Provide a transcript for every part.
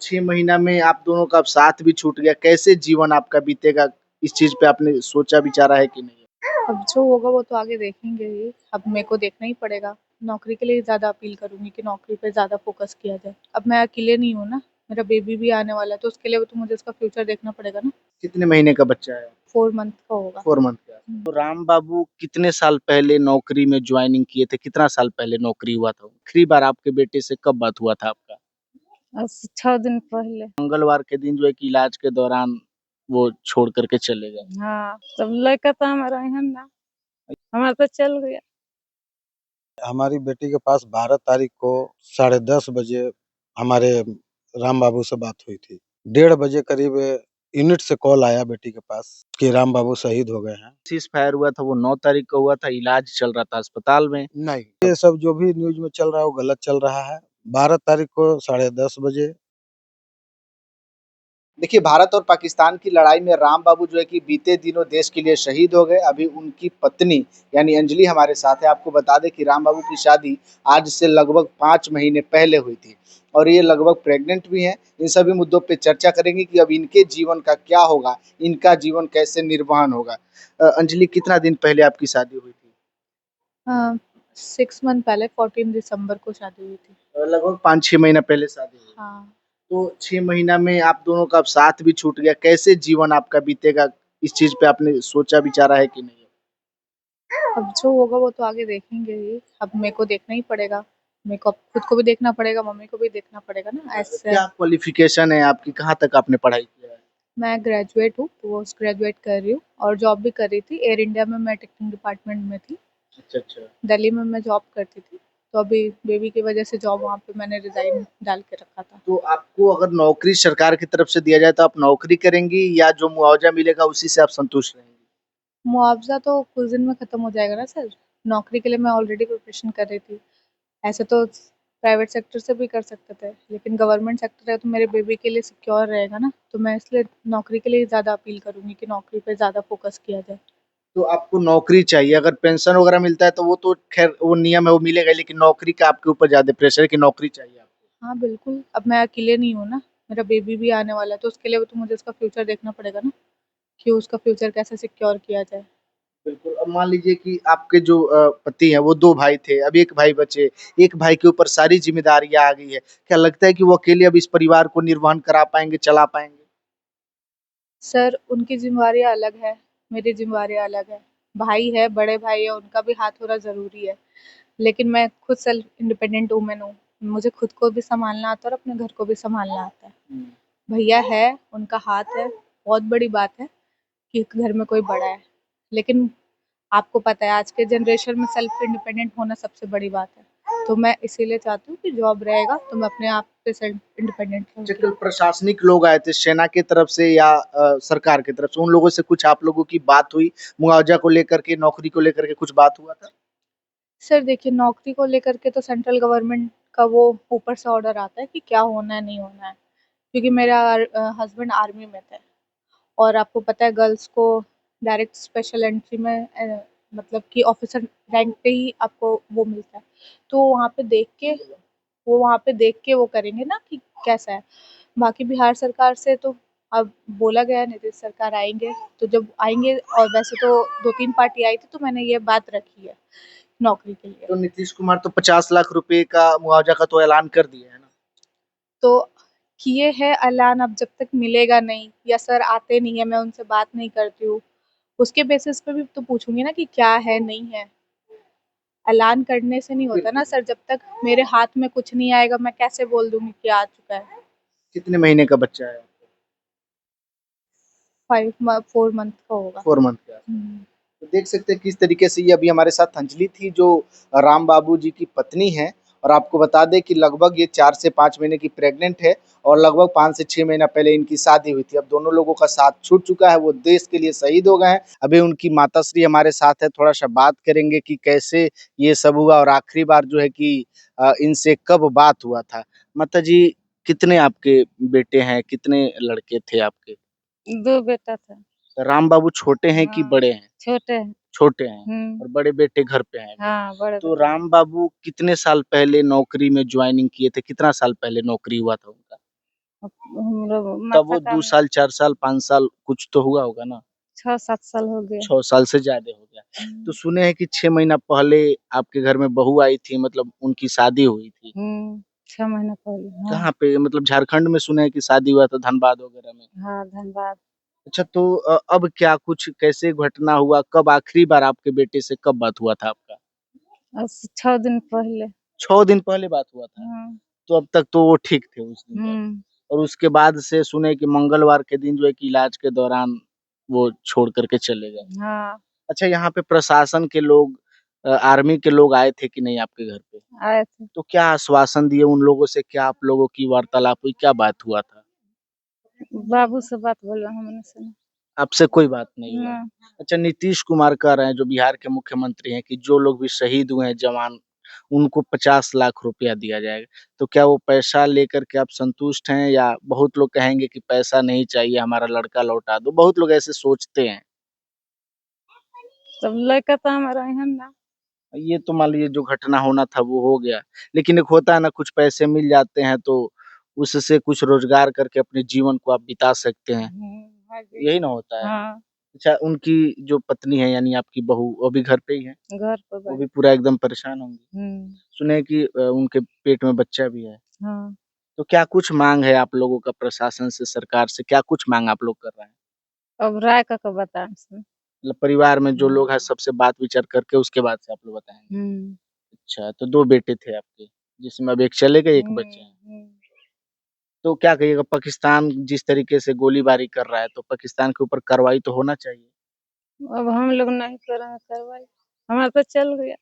6 महीना में आप दोनों का अब साथ भी छूट गया, कैसे जीवन आपका बीतेगा? इस चीज़ पे आपने सोचा विचारा है कि नहीं? अब जो होगा वो तो आगे देखेंगे ही। अब मेरे को देखना ही पड़ेगा। नौकरी के लिए ज़्यादा अपील करूँगी कि नौकरी पे ज़्यादा फ़ोकस किया जाए। अब मैं अकेले नहीं हूँ ना, मेरा बेबी भी आने वाला है, तो उसके लिए तो मुझे उसका फ्यूचर देखना पड़ेगा ना। कितने महीने का बच्चा है? 4 मंथ का होगा। 4 मंथ का। हुँ। तो राम बाबू कितने साल पहले नौकरी में जॉइनिंग किए थे? कितना साल पहले नौकरी हुआ था? आखिरी बार आपके बेटे से कब बात हुआ था आपका? 6 दिन पहले। मंगलवार के दिन जो है कि इलाज के दौरान वो छोड़ कर के चले गए। हाँ, तब लइका तो हमारा अइहन ना, हमार तो चल गया। हमारी बेटी के पास 12 तारीख को 10:30 बजे हमारे राम बाबू से बात हुई थी। 1:30 बजे करीब यूनिट से कॉल आया बेटी के पास कि राम बाबू शहीद हो गए हैं। सीज़ फायर हुआ था वो 9 तारीख को हुआ था, इलाज चल रहा था अस्पताल में। नहीं, ये सब जो भी न्यूज़ में चल रहा है वो गलत चल रहा है। 12 तारीख को 10:30 बजे देखिए, भारत और पाकिस्तान की लड़ाई में राम बाबू जो है कि बीते दिनों देश के लिए शहीद हो गए। अभी उनकी पत्नी यानी अंजलि हमारे साथ है। आपको बता दें कि राम बाबू की शादी आज से लगभग 5 महीने पहले हुई थी और ये लगभग प्रेग्नेंट भी हैं। इन सभी मुद्दों पे चर्चा करेंगे कि अब इनके जीवन का क्या होगा, इनका जीवन कैसे निर्वहन होगा। अंजलि कितना दिन पहले आपकी शादी हुई थी? हाँ, 6 मंथ पहले 14 दिसंबर को शादी हुई थी। लगभग 5-6 महीना पहले शादी हुई। हाँ। तो 6 महीना में आप दोनों का अब साथ भी छूट गया, कैसे जीवन आपका बीतेगा? इस चीज़ पे आपने सोचा विचारा है कि नहीं? अब जो होगा वो तो आगे देखेंगे ही। अब मेरे को देखना ही पड़ेगा। मेरे को अब खुद को भी देखना पड़ेगा, मम्मी को भी देखना पड़ेगा ना ऐसे। क्या क्वालिफ़िकेशन है आपकी? कहाँ तक आपने पढ़ाई किया है? मैं ग्रेजुएट हूँ, पोस्ट ग्रेजुएट कर रही हूँ और जॉब भी कर रही थी। एयर इंडिया में मैं टेक्निकल डिपार्टमेंट में थी। अच्छा, अच्छा। दिल्ली में मैं जॉब करती थी। तो अभी बेबी की वजह से जॉब वहाँ पे मैंने रिज़ाइन डाल के रखा था। तो आपको अगर नौकरी सरकार की तरफ से दिया जाए तो आप नौकरी करेंगी या जो मुआवज़ा मिलेगा उसी से आप संतुष्ट रहेंगी? मुआवज़ा तो कुछ दिन में ख़त्म हो जाएगा ना सर। नौकरी के लिए मैं ऑलरेडी प्रिपरेशन कर रही थी। ऐसे तो प्राइवेट सेक्टर से भी कर सकते थे, लेकिन गवर्नमेंट सेक्टर है तो मेरे बेबी के लिए सिक्योर रहेगा ना, तो मैं इसलिए नौकरी के लिए ज़्यादा अपील करूँगी कि नौकरी पे ज़्यादा फ़ोकस किया जाए। तो आपको नौकरी चाहिए, अगर पेंशन वग़ैरह मिलता है तो वो तो ख़ैर वो नियम है वो मिलेगा, लेकिन नौकरी का आपके ऊपर ज़्यादा प्रेशर है कि नौकरी चाहिए आपको। हाँ, बिल्कुल, अब मैं अकेले नहीं हूँ ना, मेरा बेबी भी आने वाला है, तो उसके लिए तो मुझे उसका फ्यूचर देखना पड़ेगा ना, कि उसका फ्यूचर कैसे सिक्योर किया जाए। बिल्कुल, अब मान लीजिए कि आपके जो पति हैं वो 2 भाई थे, अब 1 भाई बचे, 1 भाई के ऊपर सारी ज़िम्मेदारियाँ आ गई है। क्या लगता है कि वो अकेले अब इस परिवार को निर्वहन करा पाएँगे, चला पाएँगे? सर, उनकी ज़िम्मेवारियाँ अलग है, मेरी ज़िम्मेवारियाँ अलग है। भाई है, बड़े भाई है, उनका भी हाथ होना ज़रूरी है। लेकिन मैं खुद सेल्फ इंडिपेंडेंट वुमन हूँ। मुझे खुद को भी सँभालना आता है और अपने घर को भी सँभालना आता है। हुँ। भैया है, उनका हाथ है, बहुत बड़ी बात है कि घर में कोई बड़ा है। लेकिन आपको पता है आज के जनरेशन में सेल्फ इंडिपेंडेंट होना सबसे बड़ी बात है। तो मैं इसीलिए चाहती हूँ कि जॉब रहेगा तो मैं अपने आप पे सेल्फ इंडिपेंडेंट अच्छा, रहूँगी। कल प्रशासनिक लोग आए थे सेना की तरफ से या सरकार की तरफ से, उन लोगों से कुछ आप लोगों की बात हुई? मुआवज़ा को लेकर के, नौकरी को लेकर के कुछ बात हुआ था? सर देखिए, नौकरी को लेकर के तो सेंट्रल गवर्नमेंट का वो ऊपर से ऑर्डर आता है कि क्या होना है, नहीं होना है। क्योंकि मेरा हस्बैंड आर्मी में थे और आपको पता है गर्ल्स को डायरेक्ट स्पेशल एंट्री में मतलब कि ऑफिसर रैंक पे ही आपको वो मिलता है। तो वहाँ पे देख के वो करेंगे ना कि कैसा है। बाकी बिहार सरकार से तो अब बोला गया है नीतीश सरकार आएँगे, तो जब आएँगे और वैसे तो 2-3 पार्टी आई थी तो मैंने ये बात रखी है नौकरी के लिए। तो नीतीश कुमार तो 50 लाख रुपए का मुआवज़ा का तो ऐलान कर दिए हैं ना? तो किए हैं ऐलान, अब जब तक मिलेगा नहीं या सर आते नहीं है, मैं उनसे बात नहीं करती हूँ, उसके बेसिस पे भी तो पूछूँगी ना कि क्या है, नहीं है। ऐलान करने से नहीं होता ना बिल्कुल। सर, जब तक मेरे हाथ में कुछ नहीं आएगा, मैं कैसे बोल दूँगी कि आ चुका है। कितने महीने का बच्चा है? 4 मंथ का होगा। 4 मंथ का। हुँ। तो देख सकते हैं किस तरीके से ये अभी हमारे साथ अंजलि थी जो राम बाबू जी की पत्नी है और आपको बता दें कि लगभग ये 4 से 5 महीने की प्रेग्नेंट है और लगभग 5 से 6 महीना पहले इनकी शादी हुई थी। अब दोनों लोगों का साथ छूट चुका है, वो देश के लिए शहीद हो गए हैं। अभी उनकी माताश्री हमारे साथ है, थोड़ा-सा बात करेंगे कि कैसे ये सब हुआ और आखिरी बार जो है कि इनसे कब बात हुआ था। माताजी कितने आपके बेटे हैं? कितने लड़के थे आपके? 2 बेटा था। राम बाबू छोटे हैं कि हाँ, बड़े हैं? छोटे हैं। छोटे हैं हुँ। और बड़े बेटे घर पे हैं अभी। हाँ, बड़े तो बेटे घर। राम बाबू कितने साल पहले नौकरी में जॉइनिंग किए थे? कितना साल पहले नौकरी हुआ था उनका? अब हम लोग तब वो माथा 2 का साल, 4 साल, 5 साल कुछ तो हुआ होगा ना? 6-7 साल हो गए। 6 साल से ज़्यादा हो गया। तो सुने हैं कि 6 महीना पहले आपके घर में बहू आई थी, मतलब उनकी शादी हुई थी। 6 महीने पहले, हाँ। कहाँ पे? मतलब झारखंड में सुने हैं कि शादी हुआ था, धनबाद वगैरह में। हाँ, धनबाद। अच्छा, तो अब क्या कुछ कैसे घटना हुआ? कब आखिरी बार आपके बेटे से कब बात हुआ था आपका? 6 दिन पहले। 6 दिन पहले बात हुआ था। हाँ। तो अब तक तो वो ठीक थे उस दिन तक। हुँ। और उसके बाद से सुने कि मंगलवार के दिन जो है कि इलाज के दौरान वो छोड़ कर के चले गए। हाँ, अच्छा, यहाँ पे प्रशासन के लोग आर्मी के लोग आए थे कि नहीं आपके घर पे? आए थे। तो क्या आश्वासन दिए उन लोगों से? क्या आप लोगों की वार्तालाप हुई? क्या बात हुआ था? बाबू से बात बोला हमने सुना। आपसे कोई बात नहीं हुआ? ना। अच्छा, नीतीश कुमार कह रहे हैं जो बिहार के मुख्यमंत्री हैं कि जो लोग भी शहीद हुए हैं जवान, उनको 50 लाख रुपया दिया जाएगा। तो क्या वो पैसा लेकर के आप संतुष्ट हैं, या बहुत लोग कहेंगे कि पैसा नहीं चाहिए, हमारा लड़का लौटा दो? बहुत लोग ऐसे सोचते हैं। तब लड़का तो हमारा यहाँ ना। ये तो मान लीजिए जो घटना होना था वो हो गया। लेकिन एक होता है ना, कुछ पैसे मिल जाते हैं तो उससे कुछ रोज़गार करके अपने जीवन को आप बिता सकते हैं। हाँ जी। यही ना होता है? हाँ, अच्छा, उनकी जो पत्नी है यानी आपकी बहू, वो भी घर पे ही है? घर पे वो बैठ। भी पूरा एकदम परेशान होंगी? हुँ। सुने हैं कि उनके पेट में बच्चा भी है। हाँ। तो क्या कुछ माँग है आप लोगों का प्रशासन से, सरकार से? क्या कुछ माँग आप लोग कर रहे हैं? अब राय का बताएँ इसमें। मतलब परिवार में जो लोग हैं हाँ। सबसे बात विचार करके उसके बाद से आप लोग बताएँगे? हुँ। अच्छा, तो 2 बेटे थे आपके, जिसमें अब 1 चले गए, 1 बचे हैं। हुँ। तो क्या कहिएगा, पाकिस्तान जिस तरीके से गोलीबारी कर रहा है, तो पाकिस्तान के ऊपर कार्रवाई तो होना चाहिए? अब हम लोग नहीं करेंगे कार्रवाई। हमारा तो चल गया।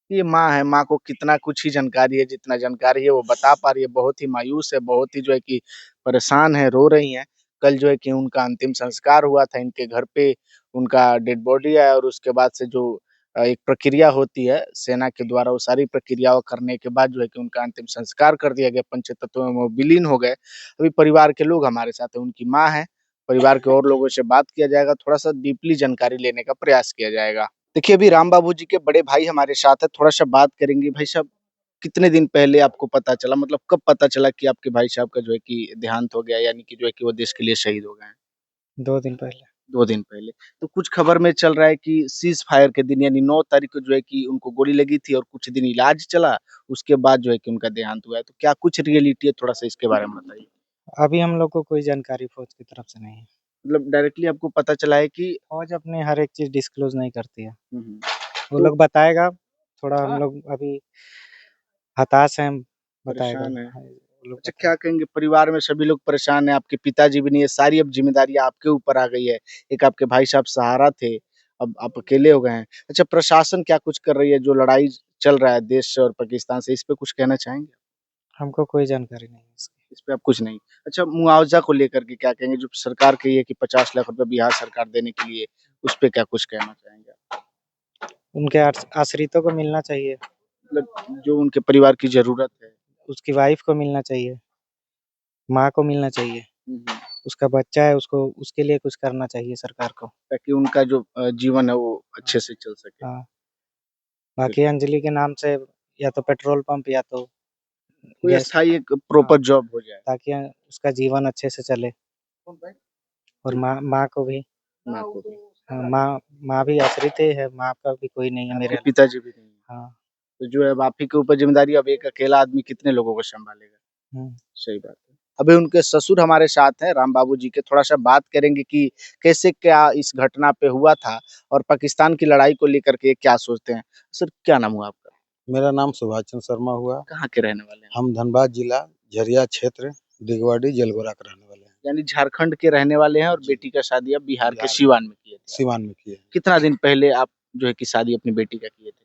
ये माँ है, माँ को कितना कुछ ही जानकारी है, जितना जानकारी है वो बता पा रही है। बहुत ही मायूस है, बहुत ही जो है कि परेशान है, रो रही हैं। कल जो है कि उनका अंतिम संस्कार हुआ था इनके घर पे, उनका डेड बॉडी आया और उसके बाद से जो एक प्रक्रिया होती है सेना के द्वारा, वो सारी प्रक्रियाओं करने के बाद जो है कि उनका अंतिम संस्कार कर दिया गया, पंचतत्व में वो विलीन हो गए। अभी परिवार के लोग हमारे साथ हैं, उनकी माँ है, परिवार के और लोगों से बात किया जाएगा, थोड़ा-सा डीपली जानकारी लेने का प्रयास किया जाएगा। देखिए, अभी राम बाबू जी के बड़े भाई हमारे साथ हैं, थोड़ा-सा बात करेंगे। भाई साहब, कितने दिन पहले आपको पता चला, मतलब कब पता चला कि आपके भाई साहब का जो है कि देहांत हो गया, यानी कि जो है कि वो देश के लिए शहीद हो गए हैं? 2 दिन पहले। 2 दिन पहले। तो कुछ खबर में चल रहा है कि सीज़ फायर के दिन यानी 9 तारीख को जो है कि उनको गोली लगी थी और कुछ दिन इलाज चला, उसके बाद जो है कि उनका देहांत हुआ है। तो क्या कुछ रियलिटी है, थोड़ा-सा इसके बारे में बताइए? अभी हम लोग को कोई जानकारी फ़ौज की तरफ से नहीं है। मतलब डायरेक्टली आपको पता चला है कि फ़ौज अपनी हर एक चीज़ डिस्क्लोज़ नहीं करती है। हुँ, हुँ। वो तो लोग बताएगा, थोड़ा हम लोग अभी हताश हैं, बताएगा। परेशान है। हाँ, वो लोग अच्छा, क्या बताएगा। कहेंगे, परिवार में सभी लोग परेशान हैं, आपके पिताजी भी नहीं है, सारी अब ज़िम्मेदारियाँ आपके ऊपर आ गई है। एक आपके भाई साहब सहारा थे, अब आप अकेले हो गए हैं। अच्छा, प्रशासन क्या कुछ कर रही है, जो लड़ाई चल रहा है देश से और पाकिस्तान से, इस पे कुछ कहना चाहेंगे? हमको कोई जानकारी नहीं है इसकी। इस पे आप कुछ नहीं। अच्छा, मुआवज़ा को लेकर के क्या कहेंगे? जो सरकार कही है कि 50 लाख रुपए बिहार सरकार देने के लिए, उस पे क्या कुछ कहना चाहेंगे आप? उनके आश्रितों को मिलना चाहिए, मतलब जो उनके परिवार की ज़रूरत है। उसकी वाइफ़ को मिलना चाहिए, माँ को मिलना चाहिए। हुँ, हुँ। उसका बच्चा है, उसको उसके लिए कुछ करना चाहिए सरकार को। ताकि उनका जो जीवन है वो हाँ, अच्छे से चल सके। हाँ। बाकी अंजलि के नाम से या तो पेट्रोल पंप या तो कोई गैस। स्थायी एक हाँ, प्रॉपर जॉब हो जाए। ताकि उसका जीवन अच्छे से चले और जी, माँ माँ को भी। माँ को भी। हाँ, माँ माँ भी आश्रित ही है, माँ का भी कोई नहीं है आपके मेरे पिताजी भी नहीं हैं। अलावा। हाँ। तो जो है अब आप ही के ऊपर ज़िम्मेदारी, अब एक अकेला आदमी कितने लोगों को सँभालेगा? हुँ। सही बात है। अभी उनके ससुर हमारे साथ हैं, राम बाबू जी के, थोड़ा-सा बात करेंगे कि कैसे क्या इस घटना पे हुआ था और पाकिस्तान की लड़ाई को लेकर के क्या सोचते हैं? सर, क्या नाम हुआ आपका? मेरा नाम सुभाष चंद्र शर्मा हुआ। कहाँ के रहने वाले हैं? हम धनबाद जिला, झरिया क्षेत्र, दिगवाड़ी, जलगोरा के रहने वाले हैं। यानी झारखंड के रहने वाले हैं और जी। बेटी का शादी आप बिहार के बिहार में, सीवान में किए थे आप। सीवान में किए हैं। कितना दिन पहले आप जो है कि शादी अपनी बेटी का किए थे?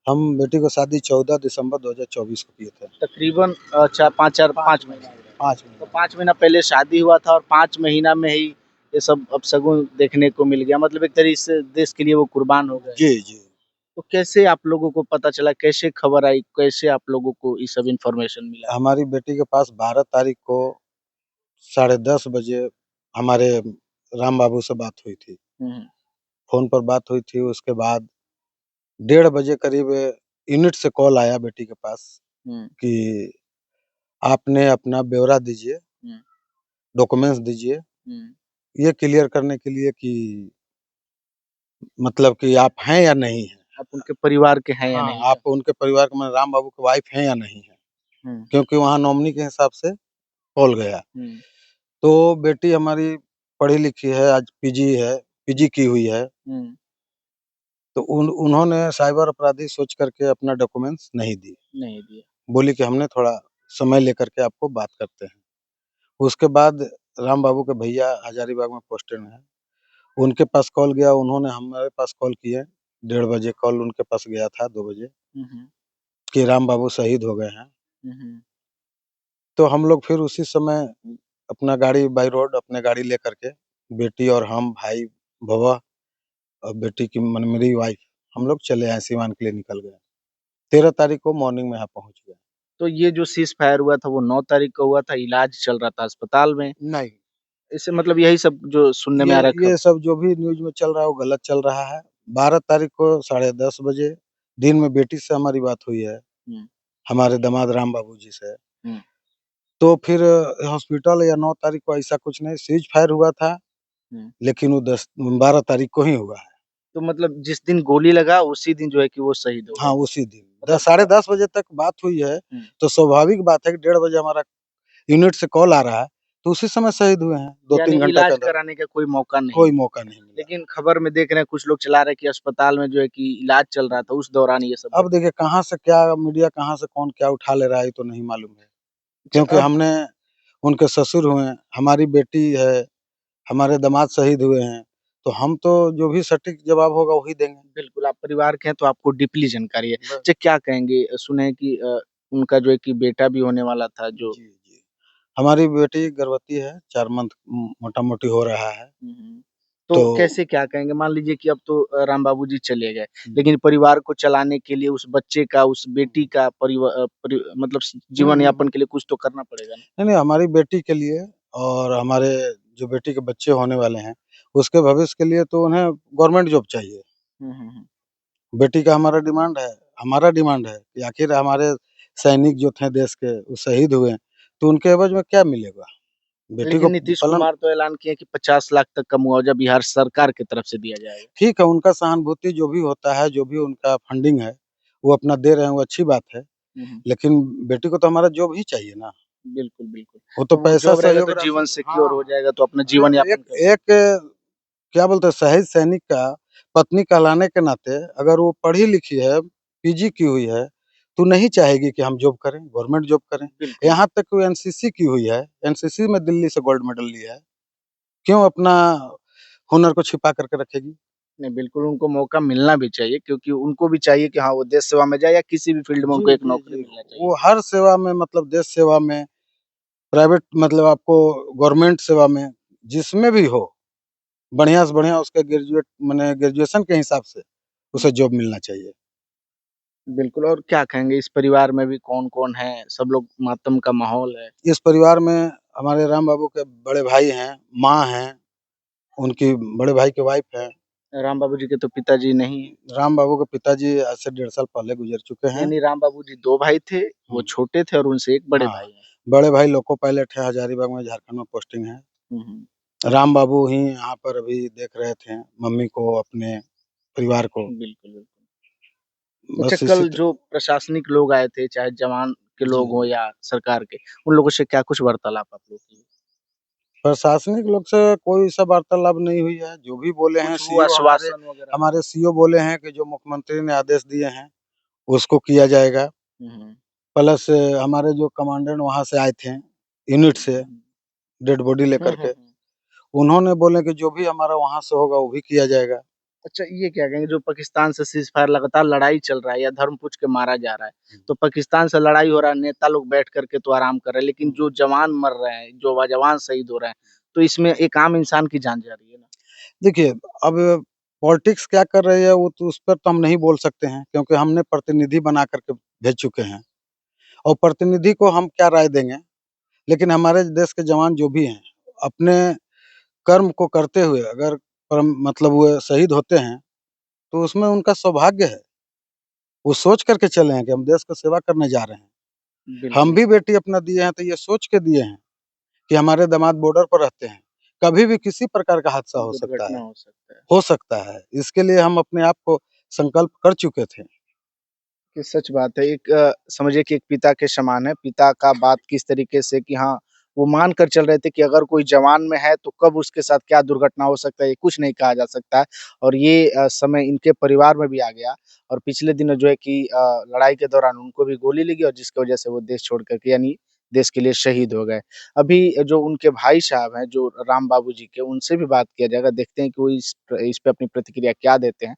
हम बेटी को शादी 14 दिसंबर 2024 को किए थे। तकरीबन 5 महीना। 5 तो महीने। 5 महीना पहले शादी हुआ था और 5 महीना में ही ये सब अपशगुन देखने को मिल गया। मतलब एक तरीके से देश के लिए वो कुर्बान हो गए। जी, जी। तो कैसे आप लोगों को पता चला? कैसे खबर आई? कैसे आप लोगों को ये सब इन्फॉर्मेशन मिला? हमारी बेटी के पास 12 तारीख को 10:30 बजे हमारे राम बाबू से बात हुई थी। हुँ, हुँ। फ़ोन पर बात हुई थी, उसके बाद 1:30 बजे करीब यूनिट से कॉल आया बेटी के पास हुँ, कि आपने अपना ब्यौरा दीजिए, हुँ, डॉक्यूमेंट्स दीजिए, हुँ, ये क्लियर करने के लिए कि मतलब कि आप हैं या नहीं हैं। आप उनके परिवार के हैं या हाँ, नहीं? आप उनके परिवार के, माने राम बाबू के वाइफ हैं या नहीं हैं, हुँ, क्योंकि वहाँ नॉमिनी के हिसाब से कॉल गया। हुँ, तो बेटी हमारी पढ़ी-लिखी है, आज पीजी है, पीजी की हुई है, हुँ, तो उन्होंने साइबर अपराधी सोच करके अपना डॉक्यूमेंट्स नहीं दिए। नहीं दिया। बोली कि हमने थोड़ा समय लेकर के आपको बात करते हैं। उसके बाद राम बाबू के भैया हजारीबाग में पोस्टेड हैं, उनके पास कॉल गया, उन्होंने हमारे पास कॉल किए, 1:30 बजे कॉल उनके पास गया था, 2 बजे, हुँ, हुँ, कि राम बाबू शहीद हो गए हैं। हुँ, हुँ, तो हम लोग फिर उसी समय अपना गाड़ी बाई रोड अपने गाड़ी लेकर के, बेटी और हम, भाई, भवा और बेटी की माने मेरी वाइफ, हम लोग चले आए, सिवान के लिए निकल गए। 13 तारीख को मॉर्निंग में यहाँ पहुँच गए। तो ये जो सीज़ फायर हुआ था वो 9 तारीख को हुआ था, इलाज चल रहा था अस्पताल में। नहीं, इससे मतलब यही सब जो सुनने में ये आ रहा है ये सब जो भी न्यूज़ में चल रहा है वो गलत चल रहा है। 12 तारीख को 10:30 बजे दिन में बेटी से हमारी बात हुई है, हुँ, हमारे दामाद राम बाबू जी से। हुँ, तो फिर हॉस्पिटल या 9 तारीख को ऐसा कुछ नहीं, सीज़ फायर हुआ था, हुँ। लेकिन वो 12 तारीख को ही हुआ है। तो मतलब जिस दिन गोली लगा उसी दिन जो है कि वो शहीद हो हाँ, गए। उसी दिन मतलब 10 बजे तक बात हुई है, हुँ, तो स्वाभाविक बात है कि 1:30 बजे हमारा यूनिट से कॉल आ रहा है, तो उसी समय शहीद हुए हैं, यानी 2-3 घंटा के इलाज अंदर। कराने का कोई मौका नहीं कोई मिला। मौका नहीं मिला। लेकिन खबर में देख रहे हैं कुछ लोग चला रहे हैं कि अस्पताल में जो है कि इलाज चल रहा था, उस दौरान ये सब अब घटना। देखिए कहाँ से क्या मीडिया, कहाँ से कौन क्या उठा ले रहा है, ये तो नहीं मालूम है। अच्छा क्योंकि अब हमने उनके ससुर हुए, हमारी बेटी है, हमारे दामाद शहीद हुए हैं, तो हम तो जो भी सटीक जवाब होगा वही देंगे। बिल्कुल आप परिवार के हैं तो आपको डीपली जानकारी है। ब अच्छा क्या कहेंगे? सुने हैं कि उनका जो है कि बेटा भी होने वाला था जो जी, जी। हमारी बेटी गर्भवती है, 4 मंथ मोटा-मोटी हो रहा है। हुँ, हुँ। तो तो कैसे क्या कहेंगे? मान लीजिए कि अब तो राम बाबू जी चले गए, हुँ, लेकिन परिवार को चलाने के लिए उस बच्चे का, उस बेटी हुँ। का मतलब हुँ, जीवन हुँ, यापन हुँ। के लिए कुछ तो करना पड़ेगा ना? नहीं, नहीं, हमारी बेटी के लिए और हमारे जो बेटी के बच्चे होने वाले हैं, उसके भविष्य के लिए तो उन्हें गवर्नमेंट जॉब चाहिए। हुँ, हुँ, हुँ। बेटी का हमारा डिमांड है कि आखिर हमारे सैनिक जो थे देश के, वो शहीद हुए, तो उनके एवज़ में क्या मिलेगा? बेटी को लेकिन नीतीश पालन। कुमार तो ऐलान किए कि 50 लाख तक का मुआवज़ा बिहार सरकार की तरफ से दिया जाएगा। ठीक है, उनका सहानुभूति जो भी होता है, जो भी उनका फंडिंग है, वो अपना दे रहे हैं, वो अच्छी बात है। हुँ, हुँ। लेकिन बेटी को तो हमारा जॉब ही चाहिए ना, बिल्कुल, बिल्कुल। वो तो तो वो पैसा जॉब रहेगा तो सहयोग जीवन राशि। सिक्योर हो हाँ, जाएगा, तो अपना जीवन अरे यापन एक कर सकते एक क्या बोलते हैं, शहीद सैनिक का पत्नी कहलाने के नाते अगर वो पढ़ी-लिखी है, पीजी की हुई है, तो नहीं चाहेगी कि हम जॉब करें, गवर्नमेंट जॉब करें। बिल्कुल। यहाँ तक वो एनसीसी की हुई है, एनसीसी में दिल्ली से गोल्ड मेडल लिया है, क्यों अपना हुनर को छिपा करके रखेगी? नहीं, बिल्कुल उनको मौका मिलना भी चाहिए क्योंकि उनको भी चाहिए कि हाँ, वो देश सेवा में जाए या किसी भी फ़ील्ड में जी, उनको एक जी, नौकरी जी। मिलना चाहिए। वो हर सेवा में, मतलब देश सेवा में, प्राइवेट मतलब आपको गवर्नमेंट सेवा में, जिसमें भी हो, बढ़िया से बढ़िया उसका ग्रेजुएशन के हिसाब से हुँ, उसे जॉब मिलना चाहिए। बिल्कुल और क्या कहेंगे इस परिवार में भी कौन-कौन है? सब लोग मातम का माहौल है। इस परिवार में हमारे राम बाबू के बड़े भाई हैं, माँ हैं, उनकी बड़े भाई की वाइफ है। राम बाबू जी के तो पिताजी नहीं हैं। राम बाबू के पिताजी आज से 1.5 साल पहले गुज़र चुके हैं। यानी राम बाबू जी 2 भाई थे, वो हुँ, छोटे थे और उनसे एक बड़े हाँ, भाई हैं। बड़े भाई लोको पायलट है, हजारीबाग में झारखंड में पोस्टिंग है। हुँ, हुँ। राम बाबू ही यहाँ पर अभी देख रहे थे मम्मी को, अपने परिवार को। बिल्कुल, बिल्कुल। अच्छा बस इसी कल जो प्रशासनिक लोग आए थे, चाहे जवान के जी, लोग हों जी। या सरकार के, उन लोगों से क्या कुछ वार्तालाप आप लोग की? प्रशासनिक लोग से कोई सा वार्तालाप नहीं हुई है, जो भी बोले हैं कुछ वो सीईओ हमारे आश्वासन वगैरह? हमारे सीईओ बोले हैं कि जो मुख्यमंत्री ने आदेश दिए हैं, उसको किया जाएगा। हुँ, हुँ। प्लस हमारे जो कमांडेंट वहाँ से आए थे, यूनिट से हुँ, डेड बॉडी हुँ, लेकर हुँ, के, हुँ। उन्होंने बोले कि जो भी हमारा वहाँ से होगा वो भी किया जाएगा। अच्छा ये क्या कहेंगे जो पाकिस्तान से सीज़ फायर लगातार लड़ाई चल रहा है या धर्म पूछ के मारा जा रहा है, तो पाकिस्तान से लड़ाई हो रहा है, नेता लोग बैठ कर के तो आराम कर रहे हैं, लेकिन हुँ। जो जवान मर रहे हैं, जो जवान शहीद हो रहे हैं, तो इसमें एक आम इंसान की जान जा रही है ना। देखिए, अब पॉलिटिक्स क्या कर रही है वो तो उस पर तो हम नहीं बोल सकते हैं, क्योंकि हमने प्रतिनिधि बना कर के भेज चुके हैं और प्रतिनिधि को हम क्या राय देंगे। लेकिन हमारे देश के जवान जो भी हैं, अपने कर्म को करते हुए अगर मतलब वो शहीद होते हैं, तो उसमें उनका सौभाग्य है। वो सोच कर के चले हैं कि हम देश को सेवा करने जा रहे हैं। हम बिल्कुल। भी बेटी अपना दिए हैं तो ये सोच के दिए हैं कि हमारे दामाद बॉर्डर पर रहते हैं, कभी भी किसी प्रकार का हादसा दुर्घटना हो सकता है। हो सकता है। इसके लिए हम अपने आप को संकल्प कर चुके थे। कि सच बात है। एक समझिए कि एक पिता के समान है। पिता का बात किस तरीके से कि हाँ, वो मान कर चल रहे थे कि अगर कोई जवान में है तो कब उसके साथ क्या दुर्घटना हो सकता है, ये कुछ नहीं कहा जा सकता है। और ये समय इनके परिवार में भी आ गया और पिछले दिनों जो है कि लड़ाई के दौरान उनको भी गोली लगी और जिसकी वजह से वो देश छोड़ कर के यानी देश के लिए शहीद हो गए। अभी जो उनके भाई साहब हैं, जो राम बाबू जी के, उनसे भी बात किया जाएगा। देखते हैं कि वो इस पे अपनी प्रतिक्रिया क्या देते हैं।